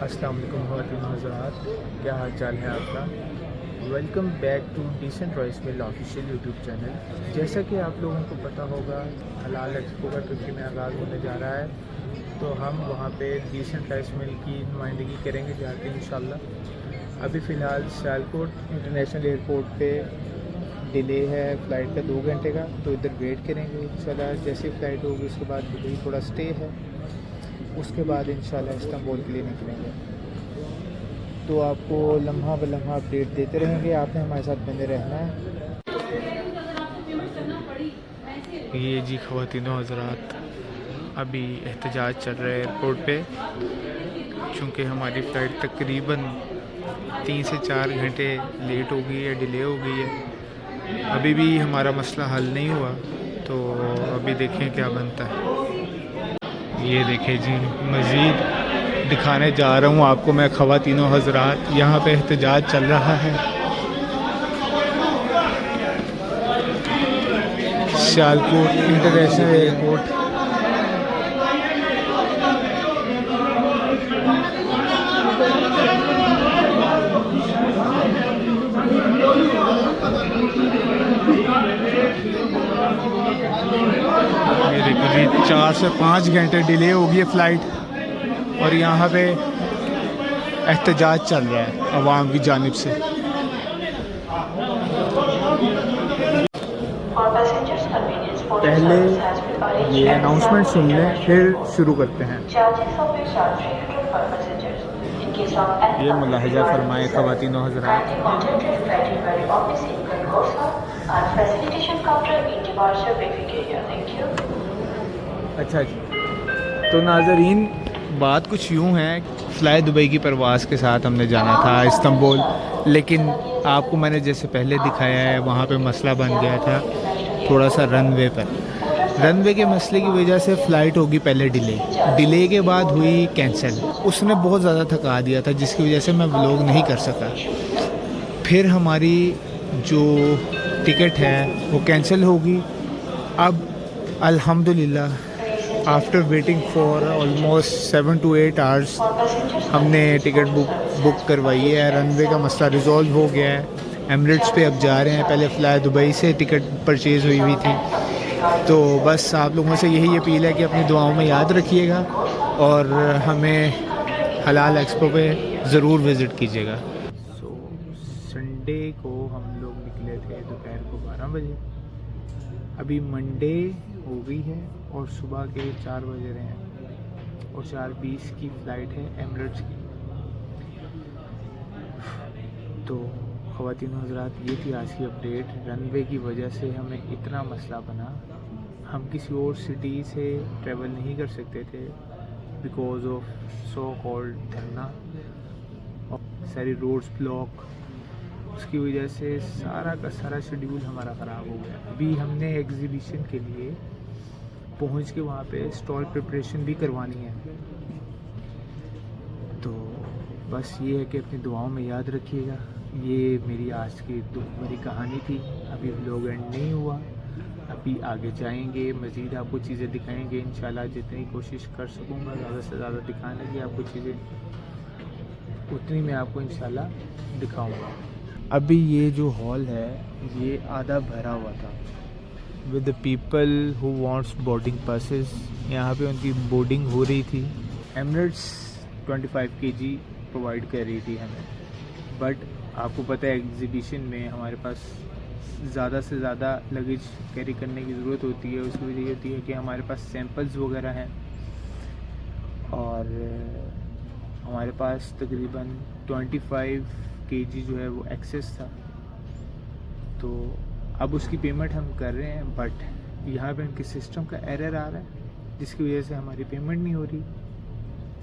अस्सलाम वालेकुम ख़वातीन हज़रात, क्या हाल चाल है आपका। Welcome back to Decent Rice Mill official YouTube channel. जैसा कि आप लोगों को पता होगा, हलाल एक्सपो का तुर्की में आगाज़ होने जा रहा है, तो हम वहाँ पे डिसेंट राइस मिल की नुमाइंदगी करेंगे जाके इंशाल्लाह। अभी फ़िलहाल सियालकोट इंटरनेशनल एयरपोर्ट पे डिले है फ़्लाइट का 2 घंटे का, तो इधर वेट करेंगे इंशाल्लाह। जैसे फ़्लाइट होगी उसके बाद दुबई थोड़ा स्टे है, उसके बाद इंशाल्लाह इस्तांबुल के लिए निकलेंगे। तो आपको लम्हा ब लम्हा अपडेट देते रहेंगे, आपने हमारे साथ बने रहना है। ये जी ख़वातीनो हज़रात, अभी एहतजाज चल रहा है एयरपोर्ट पे, चूँकि हमारी फ़्लाइट तकरीबन 3 से 4 घंटे लेट हो गई है, डिले हो गई है। अभी भी हमारा मसला हल नहीं हुआ, तो अभी देखें क्या बनता है। ये देखें जी, मज़ीद दिखाने जा रहा हूँ आपको मैं ख़वातीनो हज़रात, यहाँ पे एहतजाज चल रहा है। Sialkot international airport. ये देखो जी, 4 से 5 घंटे डिले हो गई है फ़्लाइट, और यहाँ पे एहतजाज चल रहा है अवाम की जानिब से। पहले ये अनाउंसमेंट सुन लें, फिर शुरू करते हैं। ये मुलाहिजा फरमाए ख़वातीनो हज़रात। अच्छा जी, तो नाज़रीन, बात कुछ यूँ है, फ़्लाई दुबई की परवाज़ के साथ हमने जाना था इस्तांबुल, लेकिन आपको मैंने जैसे पहले दिखाया है, वहाँ पे मसला बन गया था थोड़ा सा रनवे पर। रनवे के मसले की वजह से फ़्लाइट होगी पहले डिले के बाद हुई कैंसिल। उसने बहुत ज़्यादा थका दिया था, जिसकी वजह से मैं व्लॉग नहीं कर सका। फिर हमारी जो टिकट है वो कैंसिल होगी। अब अल्हम्दुलिल्लाह after waiting for almost 7 to 8 hours हमने टिकट बुक करवाई है। रनवे का मसला रिज़ॉल्व हो गया है। एमिरेट्स पे अब जा रहे हैं। पहले फ़्लाई दुबई से टिकट परचेज़ हुई थी। तो बस आप लोगों से यही अपील है कि अपनी दुआओं में याद रखिएगा, और हमें हलाल एक्सपो पे ज़रूर विज़िट कीजिएगा। संडे को हम लोग निकले थे दोपहर को 12 बजे। अभी मंडे हो गई है और सुबह के 4 बज रहे हैं, और 4:20 की फ़्लाइट है एमिरेट्स की। तो ख़वातीन हज़रात, ये थी आज की अपडेट। रनवे की वजह से हमें इतना मसला बना, हम किसी और सिटी से ट्रैवल नहीं कर सकते थे बिकॉज़ ऑफ सो कॉल्ड धरना, और सारी रोड्स ब्लॉक। उसकी वजह से सारा का सारा शेड्यूल हमारा ख़राब हो गया। अभी हमने एग्ज़िबिशन के लिए पहुंच के वहाँ पे स्टॉल प्रिपरेशन भी करवानी है। तो बस ये है कि अपनी दुआओं में याद रखिएगा। ये मेरी आज की दुख भरी कहानी थी। अभी व्लॉग एंड नहीं हुआ, अभी आगे जाएंगे, मज़ीद आपको चीज़ें दिखाएंगे इंशाल्लाह। जितनी कोशिश कर सकूँगा ज़्यादा से ज़्यादा दिखाने की आपको चीज़ें, उतनी मैं आपको इंशाल्लाह दिखाऊंगा। अभी ये जो हॉल है ये आधा भरा हुआ था with the people who wants boarding passes. यहाँ पे उनकी बोर्डिंग हो रही थी। एमिरेट्स 25 kg प्रोवाइड कर रही थी हमें, बट आपको पता है एग्ज़िबिशन में हमारे पास ज़्यादा से ज़्यादा लगेज कैरी करने की ज़रूरत होती है। उसकी वजह ये होती है कि हमारे पास सैंपल्स वगैरह हैं, और हमारे पास तकरीबन 25 kg जो है वो एक्सेस था। तो अब उसकी पेमेंट हम कर रहे हैं, बट यहाँ पे उनके सिस्टम का एरर आ रहा है, जिसकी वजह से हमारी पेमेंट नहीं हो रही,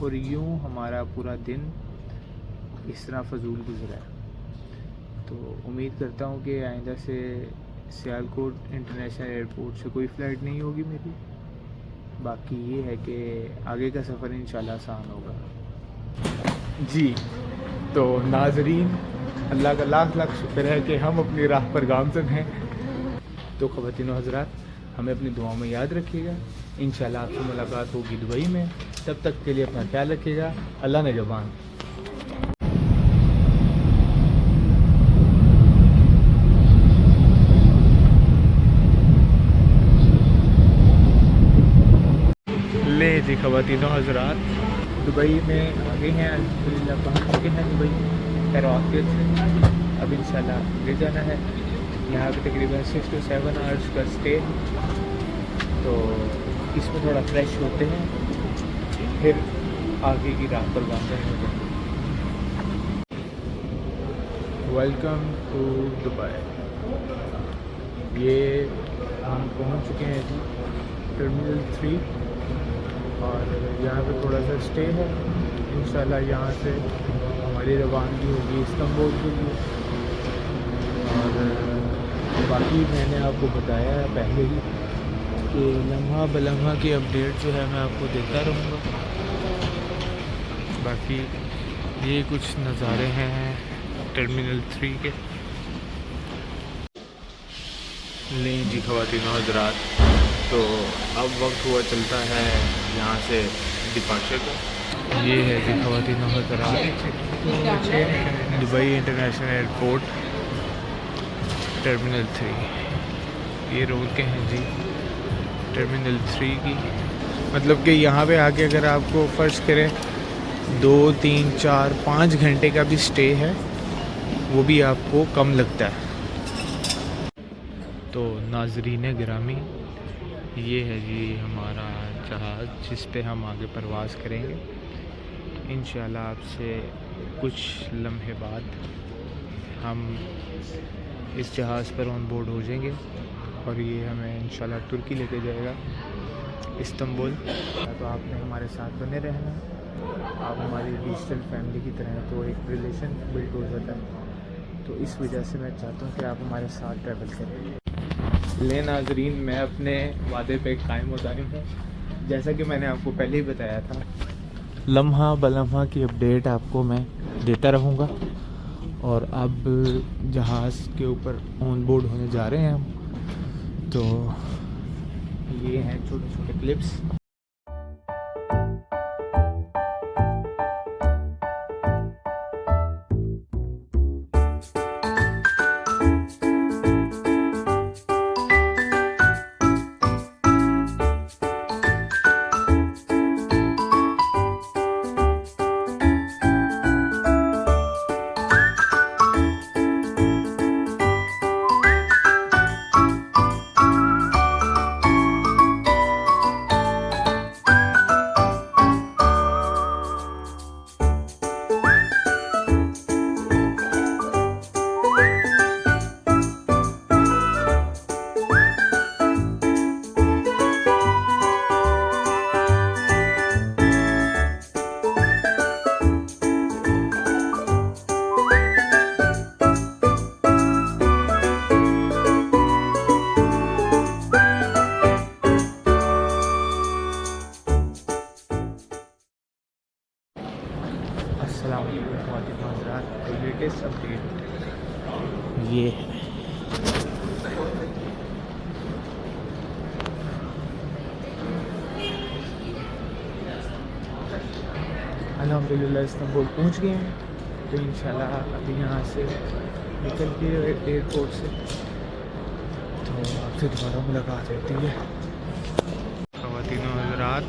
और यूँ हमारा पूरा दिन इस तरह फजूल गुजरा है। तो उम्मीद करता हूँ कि आइंदा से सियालकोट इंटरनेशनल एयरपोर्ट से कोई फ़्लाइट नहीं होगी मेरी। बाकी ये है कि आगे का सफ़र इंशाल्लाह आसान होगा जी। तो नाज़रीन, अल्लाह का लाख लाख शुक्र है कि हम अपनी राह पर गामज़न हैं। तो ख़वातीनो हज़रात, हमें अपनी दुआओं में याद रखिएगा। इंशाल्लाह आपसे मुलाकात होगी दुबई में। तब तक के लिए अपना ख्याल रखिएगा। अल्लाह ने जबान। ख़वातीनो हज़रात, दुबई में आ गए हैं अल्हम्दुलिल्लाह, पहुँच चुके हैं दुबई एयरपोर्ट से। अब इंशाल्लाह ले जाना है। यहाँ पे तकरीबन 6 to 7 आवर्स का स्टे, तो इसमें थोड़ा फ्रेश होते हैं, फिर आगे की रात पर वापस हो जाएंगे। Welcome to Dubai. ये हम पहुंच चुके हैं जी टर्मिनल 3, और यहाँ पे थोड़ा सा स्टे है। इंशाल्लाह यहाँ से हमारी रवानगी होगी इस्तांबुल के लिए। और बाकी मैंने आपको बताया है पहले ही कि लम्हा बलम्हा की अपडेट जो है मैं आपको देता रहूँगा। बाकी ये कुछ नज़ारे हैं टर्मिनल 3 के। लें जी ख़वातीनो हज़रात, तो अब वक्त हुआ चलता है यहाँ से डिपार्चर का। ये है जी ख़वातीनो हज़रात, दुबई इंटरनेशनल एयरपोर्ट टर्मिनल 3। ये रोड के हैं जी टर्मिनल 3 की। मतलब कि यहाँ पे आके अगर आपको फ़र्ज़ करें 2, 3, 4, 5 घंटे का भी स्टे है, वो भी आपको कम लगता है। तो नाज़रीन गिरामी, ये है जी हमारा जहाज़ जिस पे हम आगे परवाज़ करेंगे। इंशाल्लाह आपसे कुछ लम्हे बाद हम इस जहाज़ पर ऑन बोर्ड हो जाएंगे, और ये हमें इंशाल्लाह तुर्की लेके जाएगा, इस्तांबुल। तो आपने हमारे साथ बने रहना, आप हमारी डिजिटल फैमिली की तरह हैं, तो एक रिलेशन बिल्ड हो जाता है। तो इस वजह से मैं चाहता हूँ कि आप हमारे साथ ट्रैवल करें। ले नाज़रीन, मैं अपने वादे पे कायम और दायम हूँ। जैसा कि मैंने आपको पहले ही बताया था, लम्हा बलम्हा की अपडेट आपको मैं देता रहूँगा। और अब जहाज़ के ऊपर ऑन बोर्ड होने जा रहे हैं हम, तो ये हैं छोटे छोटे क्लिप्स। अस्सलाम वालेकुम हज़रात, तो लेटेस्ट अपडेट ये है। अल्हम्दुलिल्लाह इस्तांबुल पहुंच गए हैं। तो इंशाल्लाह अभी यहाँ से निकल के एयरपोर्ट से तो आपसे दोबारा मुलाकात होती है। ख़वातीनो हज़रात,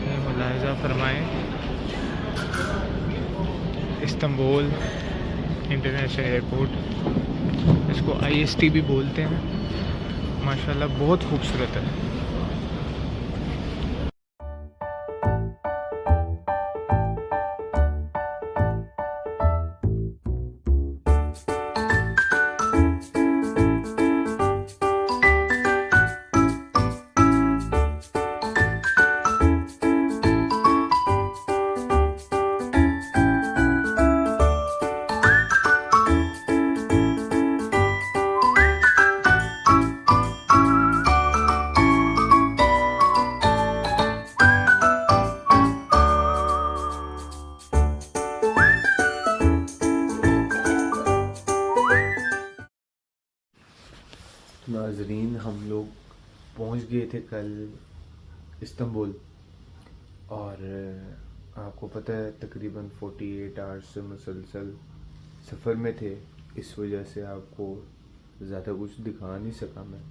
ये मुलाहिज़ा फरमाएँ, इस्तांबुल इंटरनेशनल एयरपोर्ट, इसको IST भी बोलते हैं, माशाल्लाह बहुत खूबसूरत है। नाज़रीन, हम लोग पहुंच गए थे कल इस्तांबुल, और आपको पता है तकरीबन 48 आवर्स से मुसलसल सफ़र में थे, इस वजह से आपको ज़्यादा कुछ दिखा नहीं सका मैं।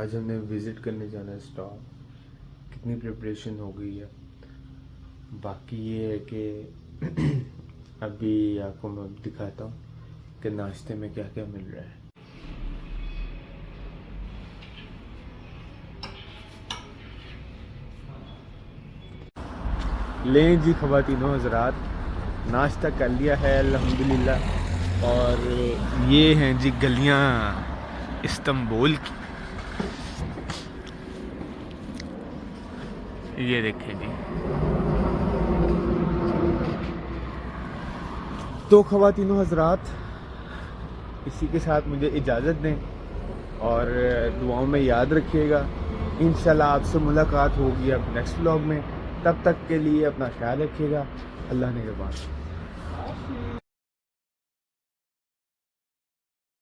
आज हमने विज़िट करने जाना है स्टॉप कितनी प्रिपरेशन हो गई है। बाकी ये है कि अभी आपको मैं दिखाता हूँ कि नाश्ते में क्या क्या मिल रहा है। लें जी ख़वातीनो हज़रात, नाश्ता कर लिया है अल्हम्दुलिल्लाह। और ये हैं जी गलियाँ इस्तांबुल की, ये देखें जी। तो ख़वातीनो हज़रात, इसी के साथ मुझे इजाज़त दें और दुआओं में याद रखिएगा। इंशाल्लाह आपसे मुलाकात होगी अब नेक्स्ट व्लॉग में। तब तक के लिए अपना ख्याल रखिएगा। अल्लाह ने के बाद।